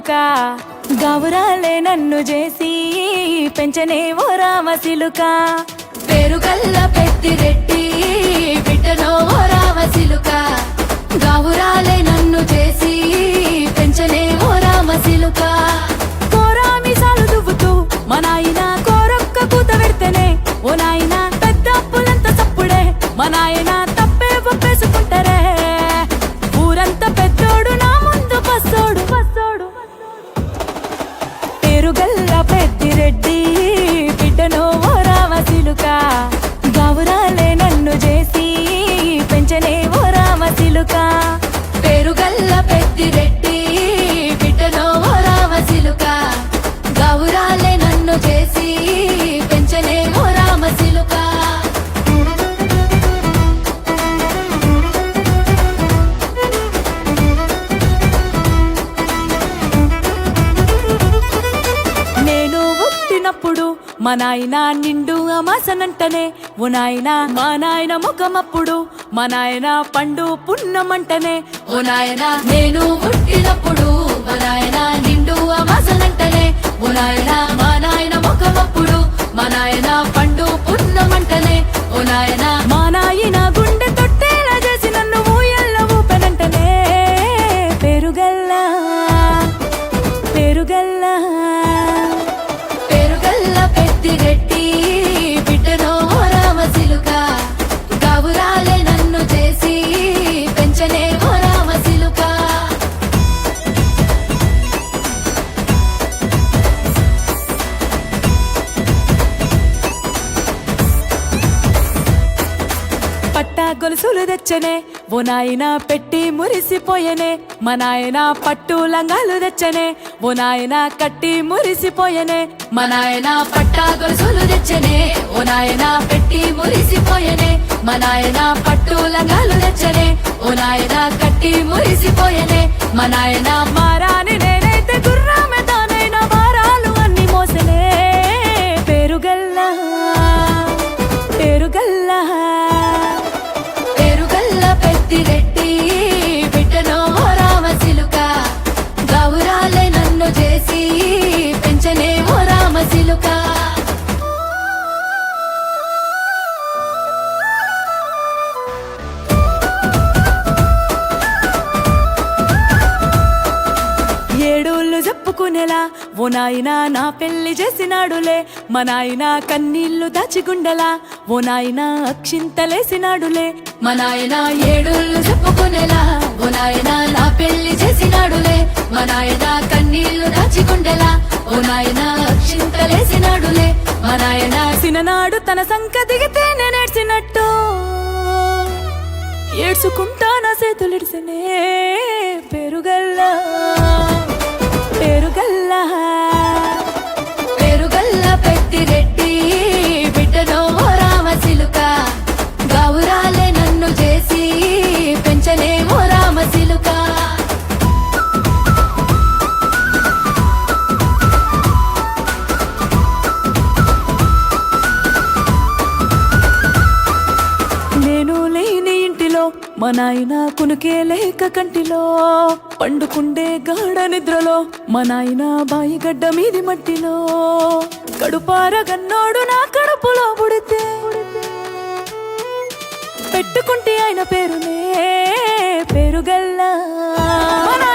సిలుక గౌరాలే నన్ను చేసి పెంచనే ఓ రామ సిలుక పేరుగల్ల పెద్దిరెడ్డి బిడ్డనో ఓ రామ సిలుక గౌరాలే నన్ను చేసి పెంచనే ఓ రామ సిలుక కోరామిసాలు దువ్వుతూ మా నాయన కోరొక్క కూత పెడితేనే ఓ నాయన పెద్ద అప్పులంత సప్పుడే మా నాయన తప్పే ఒప్పేసుకుంటారే ఊరంతా పెద్దోడు నా ముందు పస్సోడు పస్సోడు పేరుగల్ల పెద్దిరెడ్డి బిడ్డనో ఓ రామ సిలుక గౌరాలే నన్ను చేసి పెంచనే ఓ రామ సిలుక పేరుగల్ల పెద్దిరెడ్డి బిడ్డనో ఓ రామ సిలుక గౌరాలే నన్ను చేసి పెంచనే ఓ రామ సిలుక నేను పుట్టినప్పుడు మా నాయన నిండు అమాసనంటనే ఓ నాయన మా నాయన ముఖమప్పుడు మా నాయన పండు పున్నమంటనే ఓ నాయనా నేను పుట్టినప్పుడు మా నాయన నిండు అమాసనంటనే ఓ నాయనా మా నాయన ముఖమప్పుడు మా నాయన పండు పున్నమంటనే ఓ నాయనా మా నాయన గుండె తొట్టేలా చేసి నన్ను ఊయల్ల ఊపెనంటనే పెరుగల్లా పెరుగల్లా పేరుగల్ల పెద్దిరెడ్డి బిడ్డనో ఓ రామ సిలుక గౌరాలే నన్ను చేసి పెంచనే ఓ రామ సిలుక పట్టా గొలుసులు తెచ్చనే ఓ నాయన పెట్టి మురిసిపోయనే మా నాయన పట్టు లంగాలు తెచ్చనే ఓ నాయన కట్టి మురిసిపోయనే మా నాయన పట్టా గొలుసులు తెచ్చనే ఓ నాయన పెట్టి మురిసిపోయనే మా నాయన పట్టు లంగాలు తెచ్చనే ఓ నాయన కట్టి మురిసిపోయనే మా నాయన మారాని నేనైతే గుర్రామె తానైనా భారాలు అన్ని మోసనే పెరుగల్లా పెరుగల్లా పేరుగల్ల పెద్దిరెడ్డి బిడ్డనో ఓ రామ సిలుక గౌరాలే నన్ను చేసి పెంచనే ఓ రామ సిలుక ఏడోళ్ళు చెప్పుకునేలా ఓ నాయన నా పెళ్లి చేసినాడులే మా నాయన కన్నీళ్లు దాచిగుండెలా ఓ నాయన అక్షింతలేసినాడులే మా నాయన ఏడుళ్ళు చెప్పుకునేలా ఓ నాయన నా పెళ్లి చేసినాడులే మా నాయన కన్నీళ్లు దాచికుండెలా ఓ నాయన అక్షింతలేసినాడులే మా నాయన సిననాడు తన సంక దిగితే నేనేడ్చినట్టు ఏడ్చుకుంటా నా చేతులిడిసనే పెరుగల్లా పెరుగల్లా పేరుగల్ల పెద్దిరెడ్డి బిడ్డనో ఓ రామ సిలుక గౌరాలే నన్ను చేసి పెంచనే ఓ రామ సిలుక నేను లేని ఇంటిలో మా నాయన కునుకే లేక కంటిలో పండుకుండే గాఢ నిద్రలో మా నాయన బాయిగడ్డ మీది మట్టిలో కడుపారగన్నోడు నా కడుపులో పుడితే పెట్టుకుంటే ఆయన పేరునే పెరుగల్లా మా నాయన